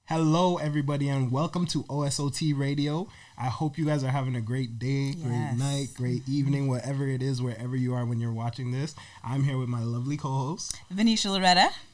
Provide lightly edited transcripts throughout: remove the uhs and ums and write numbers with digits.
Hello, everybody, and welcome to OSOT Radio. I hope you guys are having a great day, great night, great evening, whatever it is, wherever you are when you're watching this. I'm here with my lovely co-host, Vimmy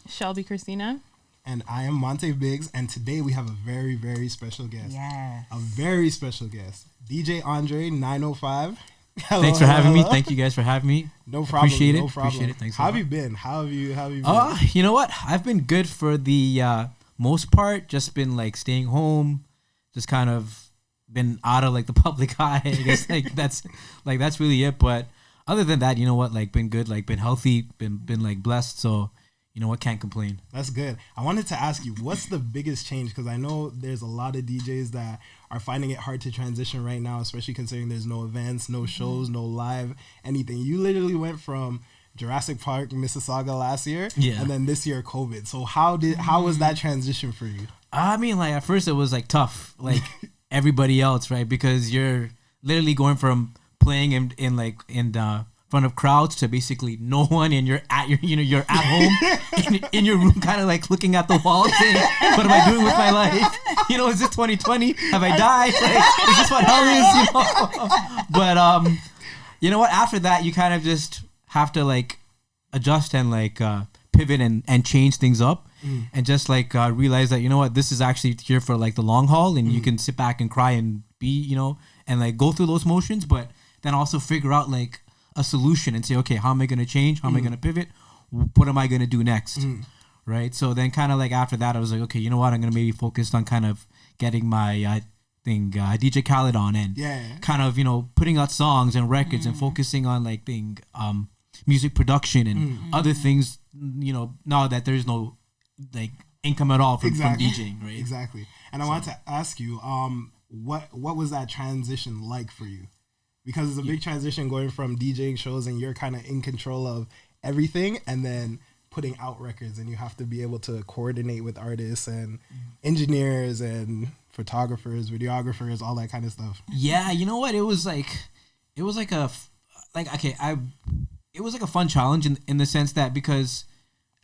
Shelbi Christina. And I am Monte Biggz, and today we have a very, very special guest. Yeah. A very special guest, DJ Andre 905. Hello, Thanks for having me. Thank you guys for having me. No problem. Appreciate it. No problem. Appreciate it. Thanks. How have you been? How have you been? You know what? I've been good for the most part. Just been like staying home, just kind of been out of like the public eye. I guess that's really it. But other than that, you know what? Like been good. Like been healthy. Been like blessed. So you know what? Can't complain. That's good. I wanted to ask you, what's the biggest change? Because I know there's a lot of DJs that are finding it hard to transition right now, especially considering there's no events, no shows, no live, anything. You literally went from Jurassic Park, Mississauga last year, and then this year COVID. So how was that transition for you? I mean, like at first it was like tough, like everybody else, right? Because you're literally going from playing in front of crowds to basically no one, and you're at home in your room, kind of like looking at the wall, saying, "What am I doing with my life? You know, is this 2020? Have I died? Like, is this what hell is?" You know, but you know what? After that, you kind of just have to like adjust and like pivot and change things up, and just like realize that, you know what, this is actually here for like the long haul, and you can sit back and cry and be, you know, and like go through those motions, but then also figure out like a solution and say, okay, how am I going to change? How am I going to pivot? What am I going to do next? Right? So then kind of like after that, I was like, okay, you know what? I'm going to maybe focus on kind of getting my DJ Khaled on, and kind of, you know, putting out songs and records and focusing on like music production and other things, you know, now that there's no like income at all from DJing, right? Exactly. And I wanted to ask you, what was that transition like for you? Because it's a big transition going from DJing shows and you're kind of in control of everything, and then putting out records, and you have to be able to coordinate with artists and engineers and photographers, videographers, all that kind of stuff. Yeah, you know what? It was like a fun challenge in the sense that, because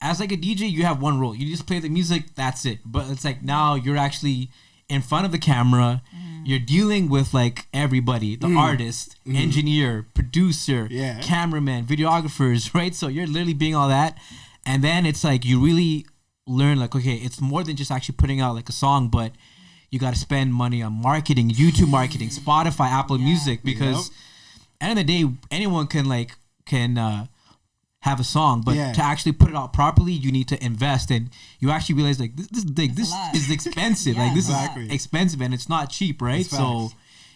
as like a DJ, you have one role. You just play the music, that's it. But it's like now you're actually in front of the camera. You're dealing with like everybody, the artist, engineer, producer, cameraman, videographers, right? So you're literally being all that. And then it's like you really learn like, okay, it's more than just actually putting out like a song, but you got to spend money on marketing, YouTube marketing, Spotify, Apple Music, because at the end of the day, anyone can have a song, but to actually put it out properly, you need to invest, and you actually realize like this is expensive. Like this is expensive, and it's not cheap, right? So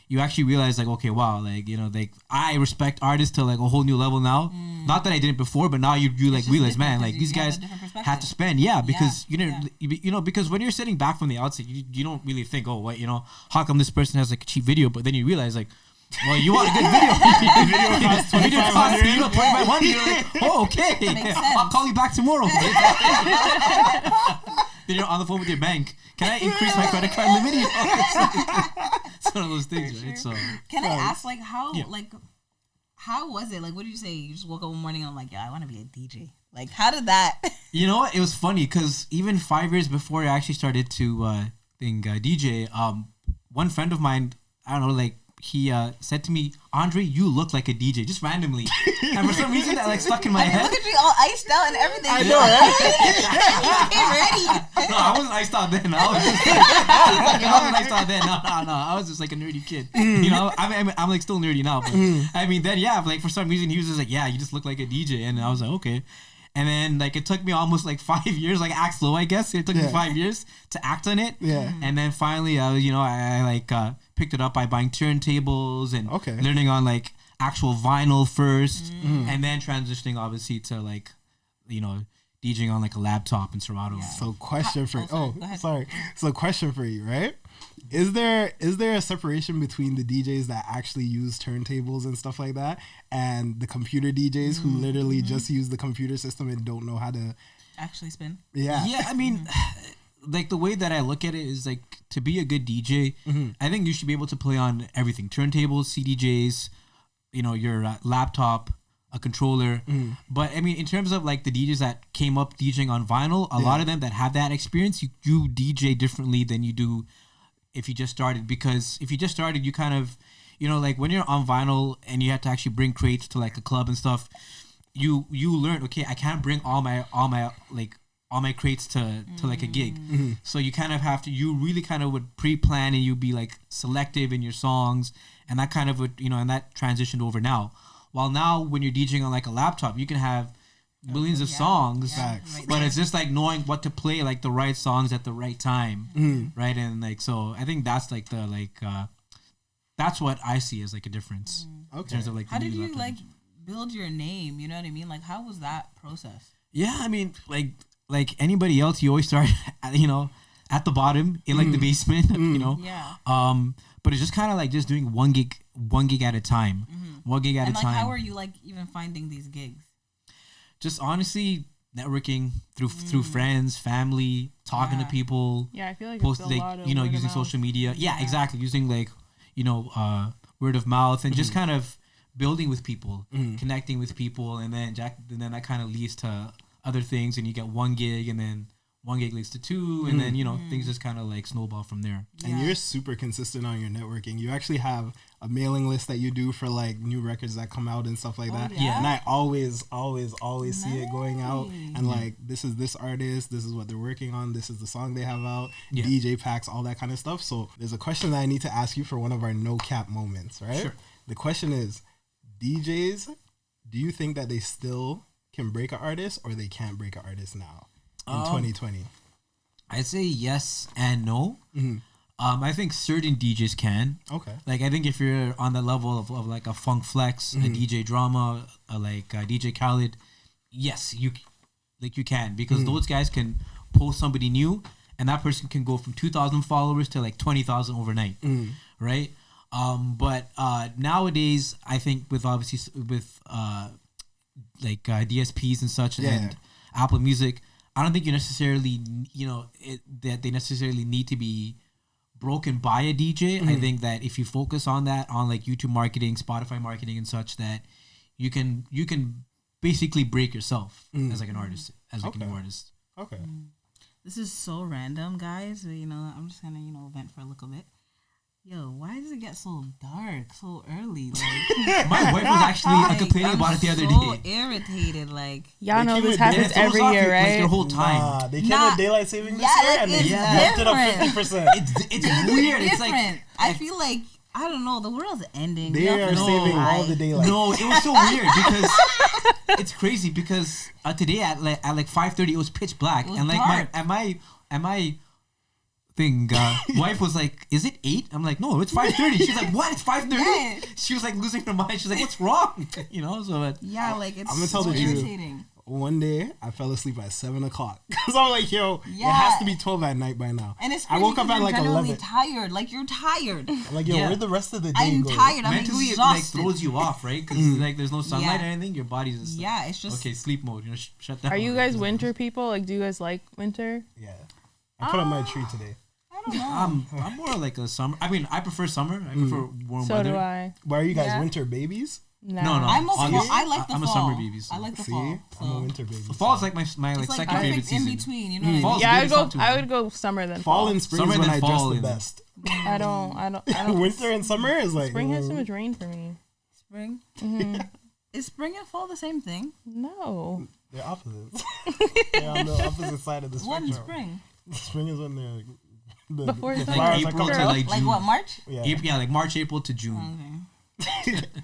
you actually realize like, okay, wow, like, you know, like I respect artists to like a whole new level now. Not that I didn't before, but now you like realize, man, like these guys have to spend, because you know, because when you're sitting back from the outside, you don't really think, oh, what, you know, how come this person has like a cheap video? But then you realize like, well, you want a good video. Video costs you know, $25. You're like, oh, okay. I'll call you back tomorrow. Then you're on the phone with your bank. Can I increase my credit card limit? It's one of those things, right? So, can I ask, like, how was it? Like, what did you say? You just woke up one morning and I'm like, yeah, I want to be a DJ. Like, how did that? You know what? It was funny because even 5 years before I actually started to DJ, one friend of mine, I don't know, like, he said to me, Andre, you look like a DJ, just randomly. And for some reason that like stuck in my head. Look at you all iced out and everything. I know, right? No, I wasn't iced out then. I wasn't iced out then. No. I was just like a nerdy kid. You know, I'm like still nerdy now. But I mean, then like for some reason he was just like, yeah, you just look like a DJ. And I was like, okay. And then like it took me almost like 5 years, like act slow, I guess. It took me 5 years to act on it. Yeah. And then finally, I picked it up by buying turntables and learning on like actual vinyl first, and then transitioning obviously to like, you know, DJing on like a laptop in Serato. Yeah. So question for you, right? Is there a separation between the DJs that actually use turntables and stuff like that, and the computer DJs who literally just use the computer system and don't know how to actually spin? Yeah, I mean, like the way that I look at it is like, to be a good DJ, I think you should be able to play on everything: turntables, CDJs, you know, your laptop, a controller. But I mean, in terms of like the DJs that came up DJing on vinyl, a lot of them that have that experience, you DJ differently than you do if you just started. Because if you just started, you kind of, you know, like when you're on vinyl and you have to actually bring crates to like a club and stuff, you learn, okay, I can't bring all my crates to like a gig. So you kind of have to, you really kind of would pre-plan and you'd be like selective in your songs, and that kind of would, you know, and that transitioned over now. While now when you're DJing on like a laptop, you can have millions of songs, but it's just like knowing what to play, like the right songs at the right time, right? And like, so I think that's like the that's what I see as like a difference in terms of like. How did you like build your name? You know what I mean? Like, how was that process? Yeah, I mean, like anybody else, you always start, you know, at the bottom in like the basement, you know. Yeah. But it's just kind of like just doing one gig at a time, one gig at a time. And like, how are you like even finding these gigs? Just honestly networking through friends, family, talking to people. Yeah, I feel like post, it's a like, lot of you know, word of using mouth. social media. Yeah, exactly. Using like, you know, word of mouth and just kind of building with people, connecting with people, and then that kind of leads to other things, and you get one gig, and then one gig leads to two, and then, you know, things just kind of like snowball from there. And you're super consistent on your networking. You actually have a mailing list that you do for like new records that come out and stuff like that. Yeah. And I always see it going out, and like, this is this artist, this is what they're working on, this is the song they have out, DJ packs, all that kind of stuff. So there's a question that I need to ask you for one of our no cap moments, right? Sure. The question is, DJs, do you think that they still can break an artist, or they can't break an artist now in 2020? I'd say yes and no. I think certain DJs can. Okay. Like, I think if you're on the level of like a Funk Flex, a DJ Drama, like a DJ Khaled, yes, you can, because those guys can post somebody new, and that person can go from 2,000 followers to like 20,000 overnight, right? But nowadays, I think with DSPs and such, and Apple Music, I don't think you necessarily, you know, that they necessarily need to be broken by a DJ. I think that if you focus on that, on like YouTube marketing, Spotify marketing and such, that you can basically break yourself as like an artist, as like a new artist. Okay. This is so random, guys. You know, I'm just gonna, you know, vent for a little bit. Yo, why does it get so dark so early? Like, my wife was actually complaining about it the other day. So irritated, like, y'all know this happens every year, right? Like your whole time. They came with daylight saving this year, and they bumped it up 50%. It's weird. It's like, I feel like, I don't know, the world's ending. They are saving all the daylight. No, it was so weird because it's crazy, because today at like 5:30 it was pitch black, and like dark. my wife was like, "Is it 8?" I'm like, "No, it's 5:30." She's like, "What? It's 5:30?" She was like losing her mind. She's like, "What's wrong?" You know. So like it's I'm gonna tell so the truth. irritating. One day I fell asleep at 7 o'clock because I'm like, "Yo, it has to be 12 at night by now." And it's I woke up at like 11. Tired, like you're tired. I'm like, "Yo, where'd the rest of the day I'm go?" tired. I'm mentally exhausted. It like throws you off, right? Because like there's no sunlight or anything. Your body's just like, it's just okay, sleep mode. You know, shut down. Are you guys winter people? Like, do you guys like winter? Yeah, I put up my tree today. I don't know. I'm more like a summer. I mean, I prefer summer. I prefer warm So weather. do I. Why are you guys winter babies? No. I'm I like the fall. I'm a summer baby. So. I like the See, fall. I'm a winter baby. Fall is like my It's like like second favorite perfect season. in between, you know. Fall's Yeah, good I would go summer then fall fall. and spring Summer is when then I dress fall the and- best. I don't. Winter and summer is like Spring has too much rain for me. Spring. Is spring and fall the same thing? No. They're opposites. They're on the opposite side of the spectrum. What in spring? Spring is when they're Before the it's flowers are April coming to out. like June. Like what, March? Yeah. Like March, April to June. Okay.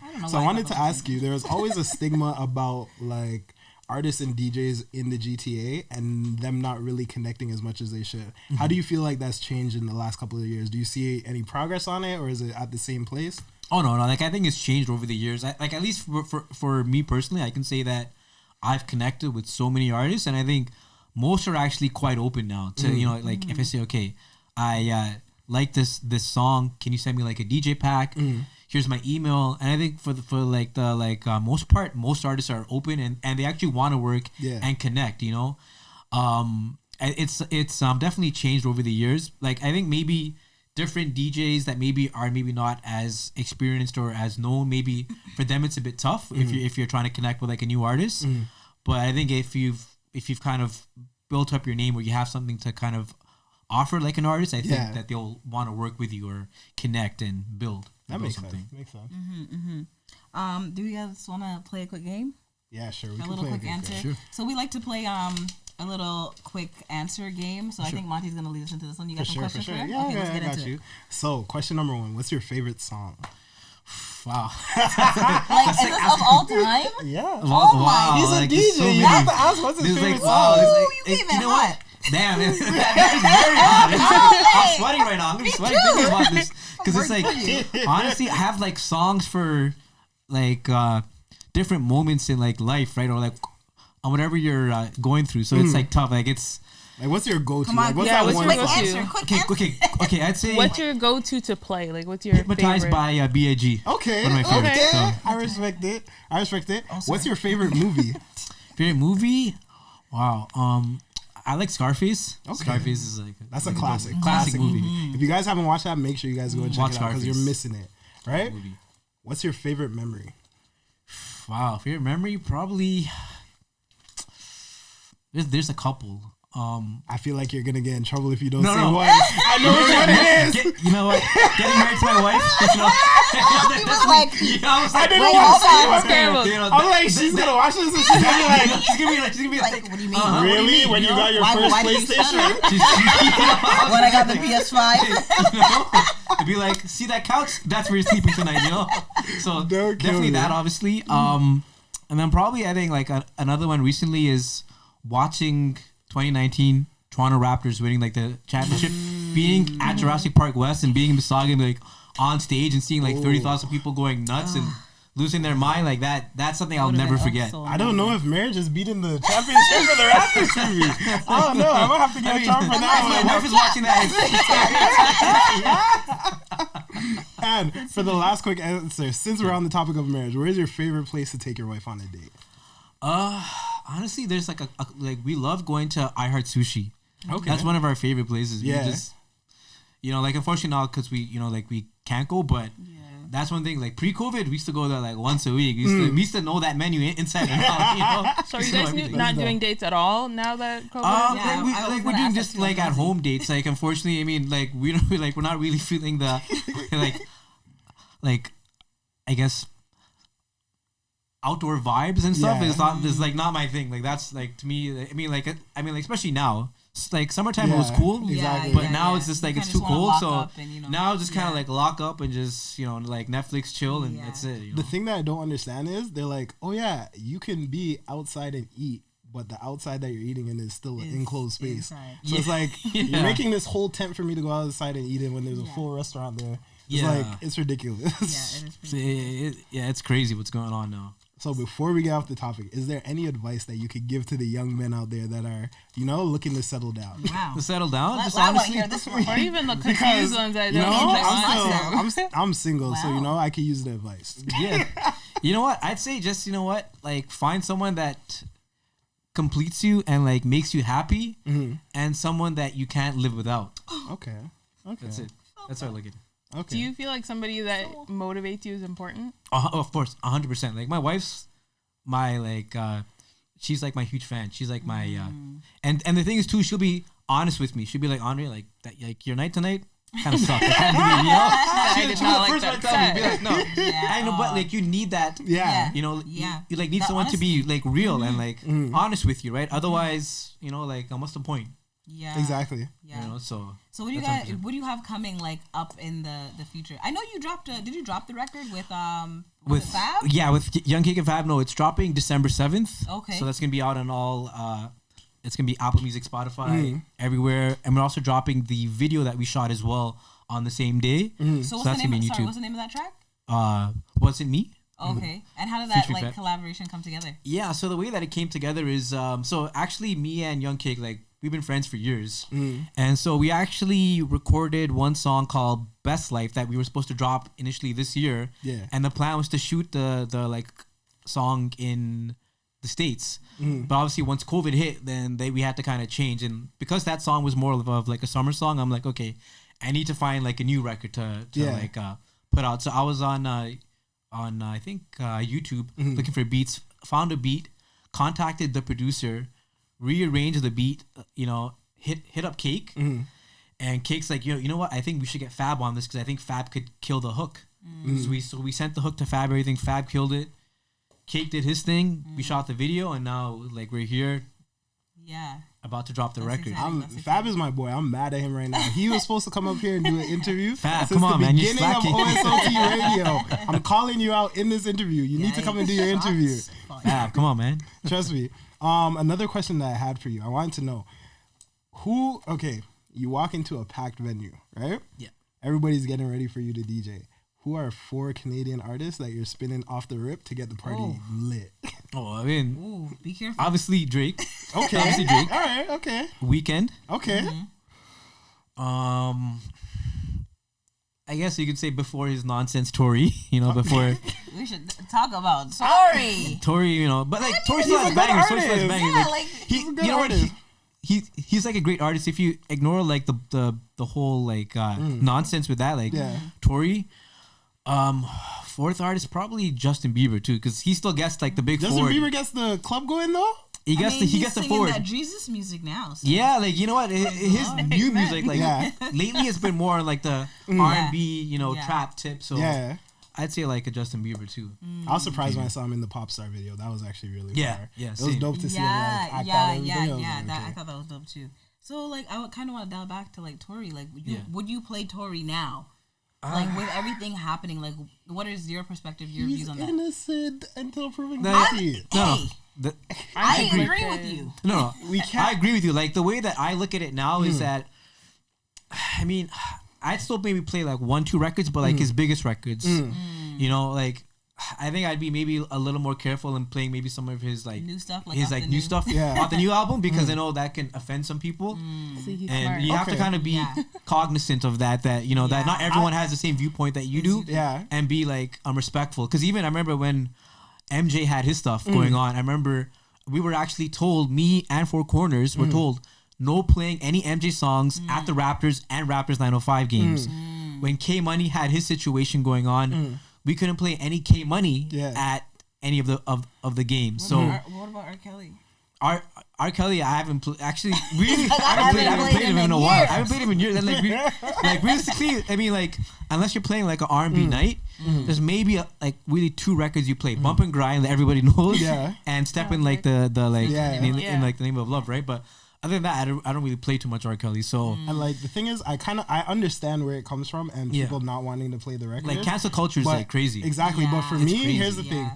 I don't know So I why wanted thought to that ask you, there was always a stigma about like artists and DJs in the GTA and them not really connecting as much as they should. How do you feel like that's changed in the last couple of years? Do you see any progress on it, or is it at the same place? Oh no, like I think it's changed over the years. Like at least for me personally, I can say that I've connected with so many artists, and I think most are actually quite open now to you know, like if I say, okay, I like this song, can you send me like a DJ pack? Here's my email. And I think for the most part, most artists are open and they actually want to work and connect, you know. It's definitely changed over the years. Like I think maybe different DJs that maybe are maybe not as experienced or as known. Maybe for them it's a bit tough if you're trying to connect with like a new artist. But I think if you've kind of built up your name or you have something to kind of offer like an artist, I think that they'll want to work with you or connect and build. That makes something. sense. Makes sense. Do you guys want to play a quick game? Yeah, sure. We A can little play quick answer. Sure. So we like to play a little quick answer game. So I think Monty's gonna lead us into this one. You got some questions for her? Yeah, Okay, let's get I got into you. it. So, question number 1: what's your favorite song? Wow. Like, is this of all time? Yeah. Oh my! He's a like, DJ. there's so You many. have to ask what's his There's favorite like, song. wow, there's Ooh, like, you came in you know hot. what? Damn, that is very hot. I'm sweating right now. I'm Me sweating too. thinking about this because it's worried like for you. honestly, I have like songs for like different moments in like life, right? Or like on whatever you're going through. So it's like tough. Like it's Like, what's your go-to? Come on, Like, what's yeah, that what's one your quick song? go-to? answer. Quick answer. okay. I'd say What's your go-to to play? Like, what's your Hypnotized favorite? by B.I.G. Okay. One of my favorites. Okay. So. I respect it. Oh, What's your favorite movie? Favorite movie? Wow. I like Scarface. Okay. Scarface is like That's a classic. classic movie. If you guys haven't watched that, make sure you guys go and check Watch it out because you're Scarface. missing it. Right? Movie. What's your favorite memory? Wow, favorite memory probably. There's a couple. I feel like you're gonna get in trouble if you don't No, say no. one. I know which one it is. You know what? Getting married to my wife. You know, He was like, you know, I was like, didn't wait, want to hold say on. one. Terrible. You know, I'm like, she's gonna watch this and she's gonna be like, she's gonna be like, what do you mean? What do you really? mean? When you got your Why first do you PlayStation? stutter? When I got the PS5. You know, it'd be like, see that couch? That's where you're sleeping tonight. You know, so Don't kill definitely me. that, obviously. And then probably I think like another one recently is watching 2019 Toronto Raptors winning like the championship, being at Jurassic Park West and being in Mississauga and like on stage and seeing like 30,000 people going nuts and losing their mind like that. That's something I'll never forget. I don't know if marriage is beating the championship for the Raptors for me. I don't know. I'm gonna have to get a charm for My that wife is watching that. And for the last quick answer, since we're on the topic of marriage, where's your favorite place to take your wife on a date? Honestly, there's like like we love going to I Heart Sushi. Okay. That's one of our favorite places. Yeah. We just, like unfortunately now because we, like we can't go, but that's one thing. Like pre-COVID, we used to go there like once a week. We used to know that menu inside and out. So are you We used to know guys everything. not doing dates at all now that COVID? Yeah, I was we're gonna doing ask just that too. like at home dates. Like unfortunately, I mean, like we don't we're not really feeling the like I guess outdoor vibes and stuff. Yeah. It's like not my thing. Like that's like to me. I mean, like especially now. Like summertime it was cool, Exactly. but now it's just like You it's kinda too just wanna cold. lock So up and, now just kind of like lock up and just like Netflix chill and that's it. You know? The thing that I don't understand is they're like, oh yeah, you can be outside and eat, but the outside that you're eating in is still an enclosed space. inside. So it's like Yeah. you're making this whole tent for me to go outside and eat in when there's a full restaurant there. It's Yeah. like it's ridiculous. Yeah, it is So pretty it's crazy what's going on now. So before we get off the topic, is there any advice that you could give to the young men out there that are, looking to settle down? Wow. To settle down, just I want to honestly. hear this one. Or even the Because, confused ones that you don't know, need that myself. I'm single, so Wow. I could use the advice. Yeah. You know what? I'd say just like find someone that completes you and like makes you happy, and someone that you can't live without. Okay. That's it. That's how I look at it. Okay. Do you feel like somebody that motivates you is important? Of course, 100%. Like my wife's my she's like my huge fan. She's like my and the thing is too, she'll be honest with me. She'll be like, Andre, like that, like your night tonight kind of sucked. I can't believe, I did not like one that to tell me, be like, no, Yeah. I know, but like you need that. Yeah. Yeah. You like need That someone to be like real and like honest with you, right? Otherwise, like what's the point? Yeah. Exactly. Yeah. So So what do you that's guys? What do you have coming like up in the future? I know you dropped. Did you drop the record with was it Fab? Yeah, with Young Cake and Fab. No, it's dropping December 7th. Okay. So that's gonna be out on all. It's gonna be Apple Music, Spotify, everywhere, and we're also dropping the video that we shot as well on the same day. So what's the that's name? gonna be on Sorry, YouTube. what's the name of that track? Wasn't me. Okay. And how did that Featuring like Fab. collaboration come together? Yeah, so the way that it came together is so actually me and Young Cake, like we've been friends for years. And so we actually recorded one song called Best Life that we were supposed to drop initially this year. Yeah. And the plan was to shoot the like song in the States. But obviously once COVID hit, then we had to kind of change. And because that song was more of like a summer song, I'm like, okay, I need to find like a new record to like put out. So I was on I think YouTube looking for beats, found a beat, contacted the producer, rearranged the beat, hit up Cake, and Cake's like, you know what? I think we should get Fab on this because I think Fab could kill the hook. So we sent the hook to Fab. Everything, Fab killed it. Cake did his thing. We shot the video, and now like we're here. Yeah. About to drop the record. Fab is my boy. I'm mad at him right now. He was supposed to come up here and do an interview. Fab, since come on, the man. You're beginning of slacking. OSOT Radio. I'm calling you out in this interview. You need to come and do your interview. Fab, come on, man. Trust me. Another question that I had for you. I wanted to know you walk into a packed venue, right? Yeah. Everybody's getting ready for you to DJ. Who are 4 Canadian artists that you're spinning off the rip to get the party lit? Oh, I mean, be careful. obviously Drake. Okay. Obviously Drake. All right. Okay. Weekend. Okay. I guess you could say before his nonsense Tory, before We should talk about Tory. Tory, but like Tory still has bangers. Tory still has bangers. Yeah, Like, he's a good artist. He's like a great artist. If you ignore like the whole like nonsense with that, like Tory. Fourth artist probably Justin Bieber too, because he still gets like the big. Justin 40. Bieber gets the club going though. He gets the forward. That Jesus music now. So. Yeah, like you know what, his new music like lately it's been more on like the R&B, trap tip. So I'd say like a Justin Bieber too. I was surprised when I saw him in the Pop Star video. That was actually really fire. Yeah, it was dope to see him like act out everything. I thought that was dope too. So like I kind of want to dial back to like Tory. Like would you play Tory now? Like with everything happening, like what is your perspective, your views on that? He's innocent until proven guilty. I agree. agree with you. No, we can't. I agree with you. Like the way that I look at it now is that, I mean, I'd still maybe play like 1-2 records, but like his biggest records, like I think I'd be maybe a little more careful in playing maybe some of his like new stuff, his like new stuff off the new album because I know that can offend some people, and you have to kind of be cognizant of that that not everyone has the same viewpoint that you do, and be like respectful. Because even I remember when MJ had his stuff going on, I remember we were actually told, me and Four Corners were told no playing any MJ songs at the Raptors and Raptors 905 games. When K Money had his situation going on. We couldn't play any K Money at any of the games. What about R. Kelly? R. Kelly, I haven't actually really. I haven't played him in a while. I haven't played him in years. And like realistically, I mean, like unless you're playing like an R&B night, there's maybe like really 2 records you play: Bump and Grind that everybody knows, and Step in like the like in like the Name of Love, right? But other than that, I don't really play too much R. Kelly. So and like the thing is, I understand where it comes from and people not wanting to play the record. Like cancel culture is like crazy. Exactly, but for me, crazy. here's the thing: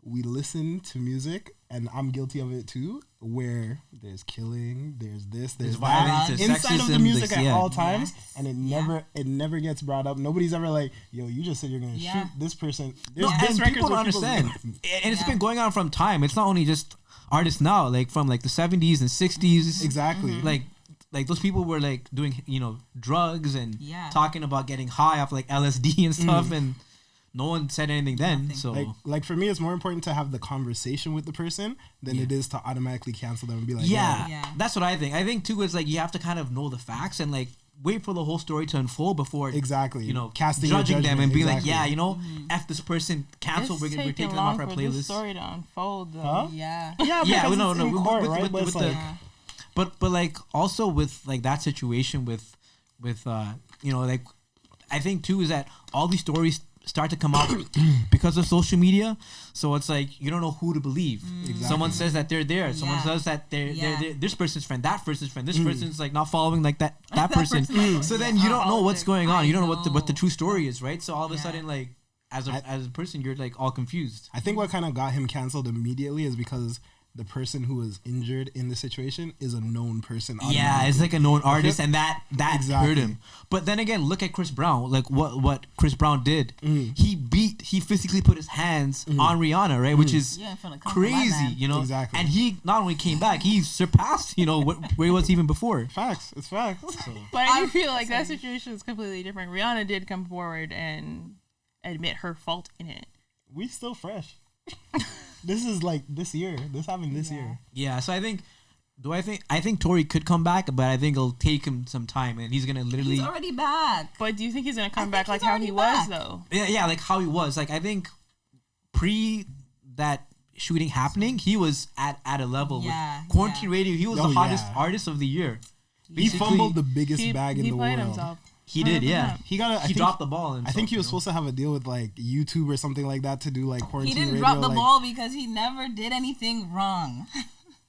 we listen to music, and I'm guilty of it too. Where there's killing, there's this, there's violence, that there's inside of the sexism, music at all Yes. times, and it never gets brought up. Nobody's ever like, yo, you just said you're gonna shoot this person. There's and people don't understand, and it's been going on from time. It's not only just artists now, like from like the 70s and 60s. Exactly. Like those people were like doing drugs and talking about getting high off like LSD and stuff, and no one said anything then. Nothing. So like for me, it's more important to have the conversation with the person than it is to automatically cancel them and be like, that's what I think. I think too is like you have to kind of know the facts and like wait for the whole story to unfold before casting judging them and being like, F this person canceled. We're taking them off our playlist. This story to unfold, though. Huh? Yeah. But like also with like that situation with like I think too is that all these stories start to come out because of social media. So it's like you don't know who to believe. Exactly. Someone says that they're there. Someone says that they're this person's friend, that person's friend. This person's like not following like that person. So then you don't know what's going on. You don't know what the true story is, right? So all of a sudden, like as a person, you're like all confused. I think what kind of got him canceled immediately is because the person who was injured in the situation is a known person. Yeah, it's like a known artist, and that hurt him. But then again, look at Chris Brown. Like what Chris Brown did. He physically put his hands on Rihanna, right? Which is crazy, Exactly. And he not only came back, he surpassed, where he was even before. Facts. It's facts. So. But I do feel like that situation is completely different. Rihanna did come forward and admit her fault in it. We still fresh. This is like this year. This happened this year. Yeah, so I think Do I think Tory could come back, but I think it'll take him some time, and he's gonna literally. He's already back. But do you think he's gonna come back like how he was though? Yeah, like how he was. Like I think pre that shooting happening, he was at a level with Quarantine Radio. He was the hottest artist of the year. He fumbled the biggest bag in the world. Himself. He did, yeah. He dropped the ball. I think he was supposed to have a deal with like YouTube or something like that to do like Quarantine Radio. He didn't drop the ball because he never did anything wrong.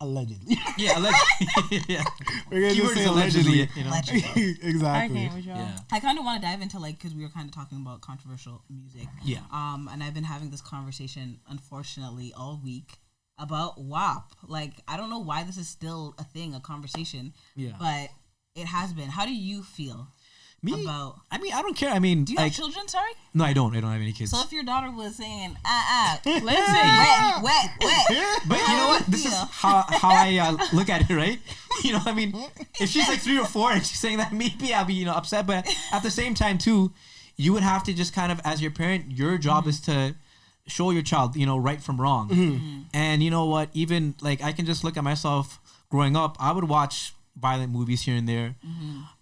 Allegedly. Yeah, allegedly. Yeah. We're going to say allegedly. Allegedly. Exactly. I kind of want to dive into like, because we were kind of talking about controversial music. Yeah. And I've been having this conversation, unfortunately, all week about WAP. Like, I don't know why this is still a thing, a conversation. Yeah. But it has been. How do you feel? About, I mean, I don't care. I mean, do you have children? Sorry. No, I don't. I don't have any kids. So if your daughter was saying, listen, wet, but you know what? This is how I look at it, right? You know, I mean, if she's like 3 or 4 and she's saying that, maybe I'll be upset. But at the same time, too, you would have to just kind of, as your parent, your job is to show your child, right from wrong. And you know what? Even like I can just look at myself growing up. I would watch violent movies here and there.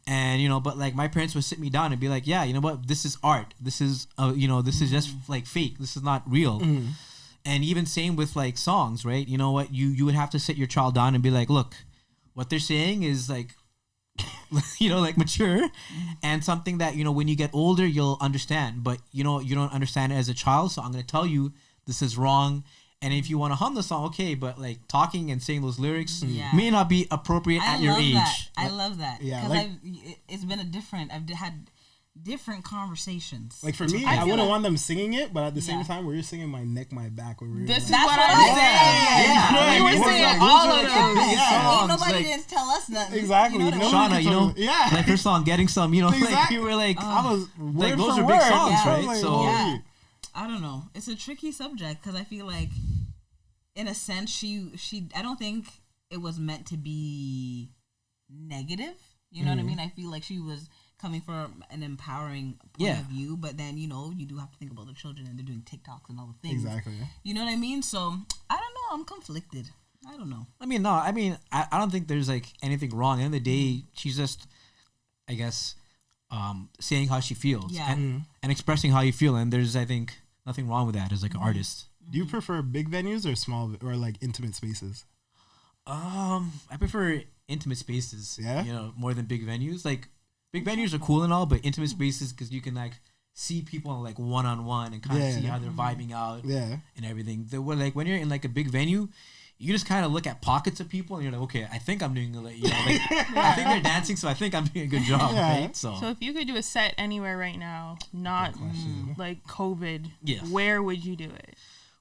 And but like my parents would sit me down and be like, yeah, you know what, this is art, this is this is just like fake, this is not real. And even same with like songs, right? You know what, you would have to sit your child down and be like, look, what they're saying is like like mature and something that when you get older you'll understand, but you don't understand it as a child, so I'm going to tell you this is wrong. And if you want to hum the song, okay, but like talking and saying those lyrics may not be appropriate at your age. I love that. Yeah, because it's been I've had different conversations. Like for me, I wouldn't want them singing it, but at the same time, we were singing "My Neck, My Back" when we were. That's what I'm saying. Yeah, we were singing all of those. Ain't nobody didn't tell us nothing. Exactly. Shauna, like her song "Getting Some," like you were like, I was like those are big songs, right? So. Yeah. I don't know. It's a tricky subject because I feel like, in a sense, she I don't think it was meant to be negative. You know what I mean? I feel like she was coming from an empowering point of view, but then you do have to think about the children and they're doing TikToks and all the things. Exactly. You know what I mean? So I don't know. I'm conflicted. I don't know. I mean, no. I mean, I don't think there's like anything wrong. At the end of the day, she's just, I guess, saying how she feels and expressing how you feel, and there's, I think, nothing wrong with that as like an artist. Do you prefer big venues or small or like intimate spaces? I prefer intimate spaces. Yeah. More than big venues. Like big venues are cool and all, but intimate spaces because you can like see people like one-on-one and kind of see how they're vibing out. Yeah. And everything. Like when you're in like a big venue, you just kind of look at pockets of people and you're like, okay, I think I'm doing I think they're dancing, so I think I'm doing a good job, right? So if you could do a set anywhere right now, not like COVID, where would you do it?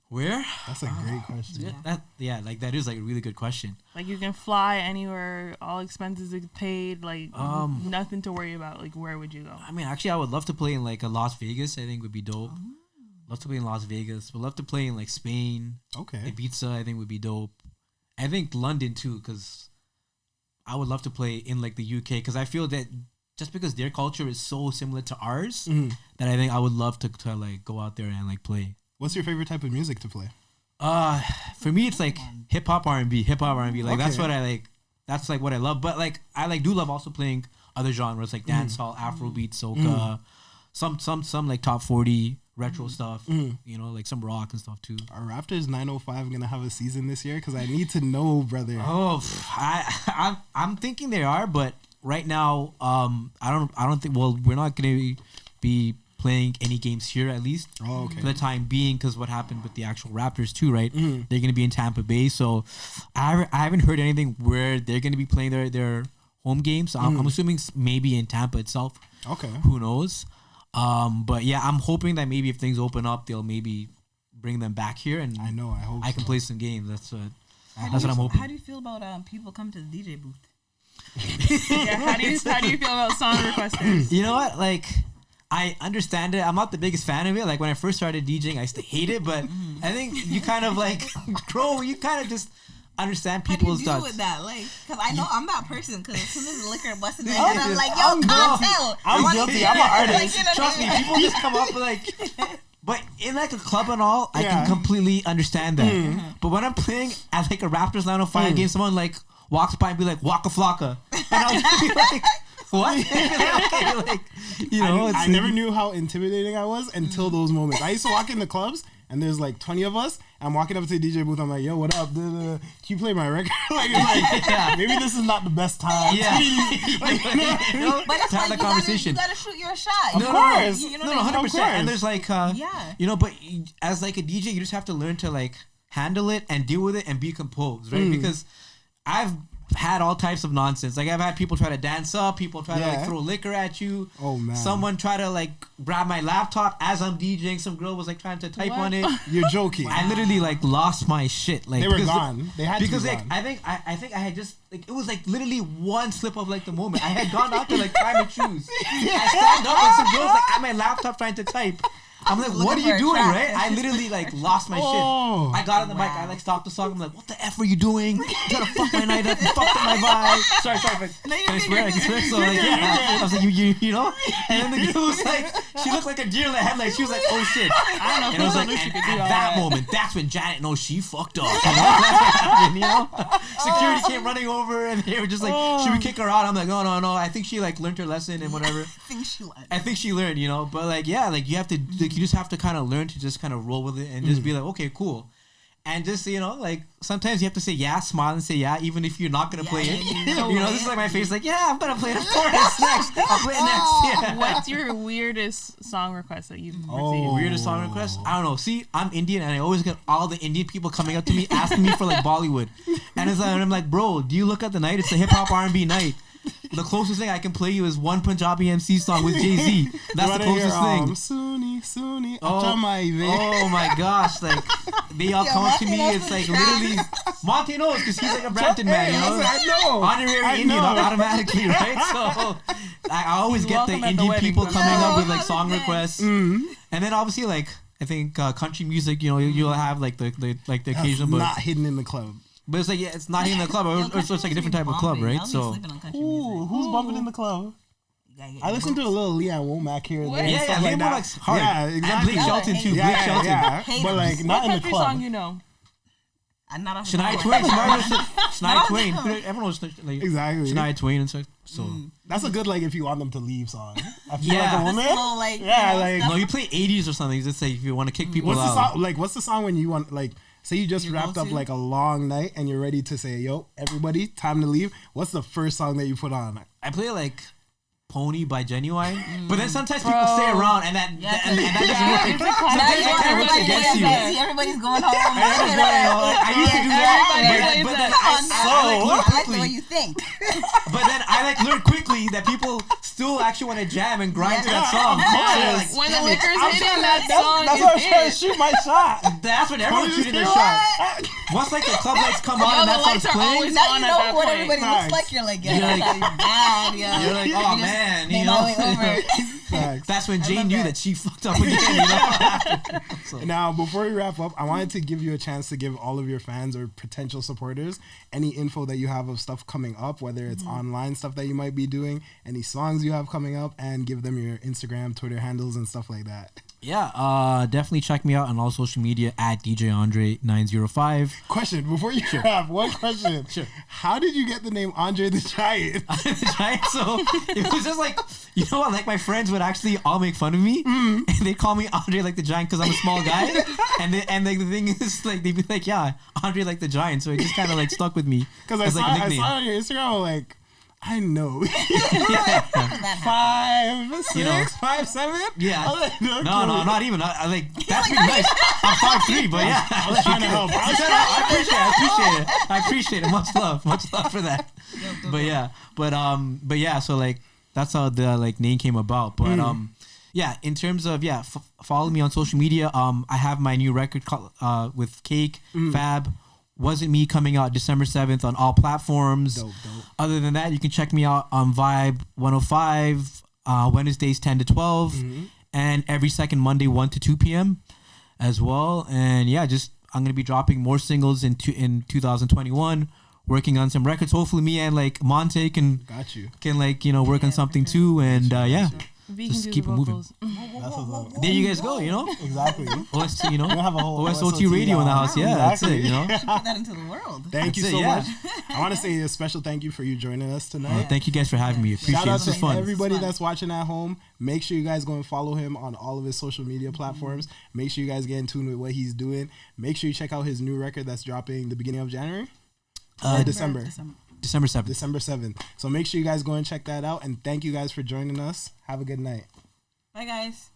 Where? That's a great question. Like that is like a really good question. Like you can fly anywhere, all expenses are paid, like nothing to worry about. Like where would you go? I mean, actually, I would love to play in like a Las Vegas. I think would be dope. Love to play in Las Vegas. Would love to play in like Spain. Okay. Ibiza, I think would be dope. I think London too, because I would love to play in like the UK, because I feel that just because their culture is so similar to ours, that I think I would love to like go out there and like play. What's your favorite type of music to play? For me, it's like hip hop R&B. Like that's what I like. That's like what I love. But like I like do love also playing other genres like dancehall, Afrobeat, soca, some like top 40 retro stuff. Like some rock and stuff too. Are Raptors 905 gonna have a season this year? Because I need to know, brother. Oh, I'm thinking they are, but right now, I don't think. Well, we're not gonna be playing any games here, at least for the time being, because what happened with the actual Raptors too, right? They're going to be in Tampa Bay, so I haven't heard anything where they're going to be playing their home games. So I'm assuming maybe in Tampa itself. Okay, who knows? But yeah, I'm hoping that maybe if things open up, they'll maybe bring them back here, and I hope I can play some games. That's what I'm hoping. How do you feel about people coming to the DJ booth? How do you feel about song requesters? You know what, like, I understand it. I'm not the biggest fan of it. Like when I first started DJing, I used to hate it, but I think you kind of like grow. You kind of just understand people's thoughts. How do you deal with that? Like, because I know I'm that person. Because as soon as the liquor busted in, I'm like, yo, cartel. I'm guilty. I'm an artist. Like, trust me, people just come up with like. But in like a club and all, I can completely understand that. But when I'm playing at like a Raptors 905 game, someone like walks by and be like, Waka Flocka. And I'll just be like, what? Okay, like, you know, I never knew how intimidating I was until those moments. I used to walk in the clubs and there's like 20 of us. I'm walking up to the DJ booth. I'm like, yo, what up? Can you play my record? Maybe this is not the best time. Yeah. But it's have like the conversation. You gotta shoot your shot. Of course. You know No, what I mean? 100%. And there's like, Yeah. you know, but as like a DJ, you just have to learn to like handle it and deal with it and be composed, right? Because I've had all types of nonsense. Like I've had people try to dance up, people try to like throw liquor at you. Oh man. Someone try to like grab my laptop as I'm DJing. Some girl was like trying to type on it. You're joking. I literally like lost my shit. Like they were gone. They had because to be like gone. I think I had just like it was like literally one slip of like the moment. I had gone out to like try my shoes. I stand up and some girls like at my laptop trying to type. I'm like, what are you doing, right? I literally like lost my shit. I got on the mic, I like stopped the song. I'm like, what the F are you doing? You gotta fuck my night up, you fucked up my vibe. Sorry, can I swear? I can swear. So like, yeah, I was like, you know? And then the girl was like, she looked like a deer in the headlights. She was like, oh shit. I don't know. And it was like, at that moment, that's when Janet knows she fucked up. You know? That's what happened, you know? Security came running over and they were just like, should we kick her out? I'm like, no. I think she like learned her lesson and whatever. I think she learned, you know? But like, yeah, like you have to, like, you just have to kind of learn to just kind of roll with it and just be like, okay, cool. And just, you know, like sometimes you have to say yeah, smile and say yeah, even if you're not going to play it. You know, this is like my face, like, yeah, I'm going to play it. Of course, next. I'll play it next. Yeah. What's your weirdest song request that you've received? Weirdest song request? I don't know. See, I'm Indian and I always get all the Indian people coming up to me asking me for like Bollywood. And it's like, I'm like, bro, do you look at the night? It's a hip hop R&B night. The closest thing I can play you is one Punjabi MC song with Jay-Z. That's the closest thing. Sunni, oh my gosh, like they all come up to me. It's like literally Monte knows because he's like a Brampton man, you know. I know. Honorary Indian automatically, right? So I always get the Indian people coming up with like song requests, and then obviously like I think country music. You know, you'll have like the occasional, but not hidden in the club. But it's like, yeah, it's not even a club. It's like a different type of club, right? So, who's bumping in the club? I listen to a little Leanne Womack here and there. Yeah, Leanne Womack's hard. Yeah, exactly. And Blake Shelton too. Blake Shelton. Yeah. But like, not in the club. What country song you know? Shania Twain. Shania Twain. Everyone knows like, exactly. Shania Twain and stuff. So that's a good like if you want them to leave song. I feel like a woman. No, you play 80s or something. Just say if you want to kick people out. What's the song when you want like? Say you just wrapped up like a long night and you're ready to say, yo, everybody, time to leave. What's the first song that you put on? I play like Pony by Genuine. But then sometimes people stay around and that doesn't work. Sometimes it kind of works against you. Everybody's going home. I used to do that. But then I like the way you think. But then I like learned quickly that people still actually want to jam and grind to that song. When the liquor's hitting that song, that's why I'm trying to shoot my shot. That's when everyone's shooting their shot. Once like the club lights come on and that song's playing, now you know what everybody looks like. You're like, you're like, oh man. You know, that's when Jane knew that she fucked up again. You know? So. Now, before we wrap up, I wanted to give you a chance to give all of your fans or potential supporters any info that you have of stuff coming up, whether it's online stuff that you might be doing, any songs you have coming up, and give them your Instagram, Twitter handles, and stuff like that. Yeah, definitely check me out on all social media at DJ Andre 905. Question before you wrap, one question. Sure. How did you get the name Andre the Giant? The Giant. So it was just like, you know what? Like my friends would actually all make fun of me, and they call me Andre like the Giant because I'm a small guy. And like the thing is, like they'd be like, yeah, Andre like the Giant. So it just kind of like stuck with me because I saw on your Instagram, I'm like, I know. 5, 6, you know, 5, 7. Yeah. Like, no, not even. I like that's pretty nice. I'm 5'3", but yeah. I was trying to help. I appreciate it. Much love for that. But yeah. So like that's how the like name came about. But yeah. In terms of follow me on social media. I have my new record called, with Cake Fab. Wasn't Me coming out December 7th on all platforms. Dope. Other than that, you can check me out on Vibe 105, Wednesdays 10 to 12, and every second Monday 1 to 2 p.m. as well. And yeah, I'm going to be dropping more singles in 2021, working on some records. Hopefully me and like Monte can like, you know, work on something too. And V Just can do keep the it moving. vocals. That's what's up. There you guys go, you know? Exactly. OST, you know? We're gonna have a whole OSOT radio in the house. Yeah, that's it, you know? Put that into the world. Thank you That's so it, yeah. much. I want to say a special thank you for you joining us tonight. Thank you guys for having me. Appreciate Shout it. out This was to fun. everybody This was that's watching at home. Make sure you guys go and follow him on all of his social media platforms. Make sure you guys get in tune with what he's doing. Make sure you check out his new record that's dropping the beginning of January or December. December 7th. December 7th. So make sure you guys go and check that out. And thank you guys for joining us. Have a good night. Bye, guys.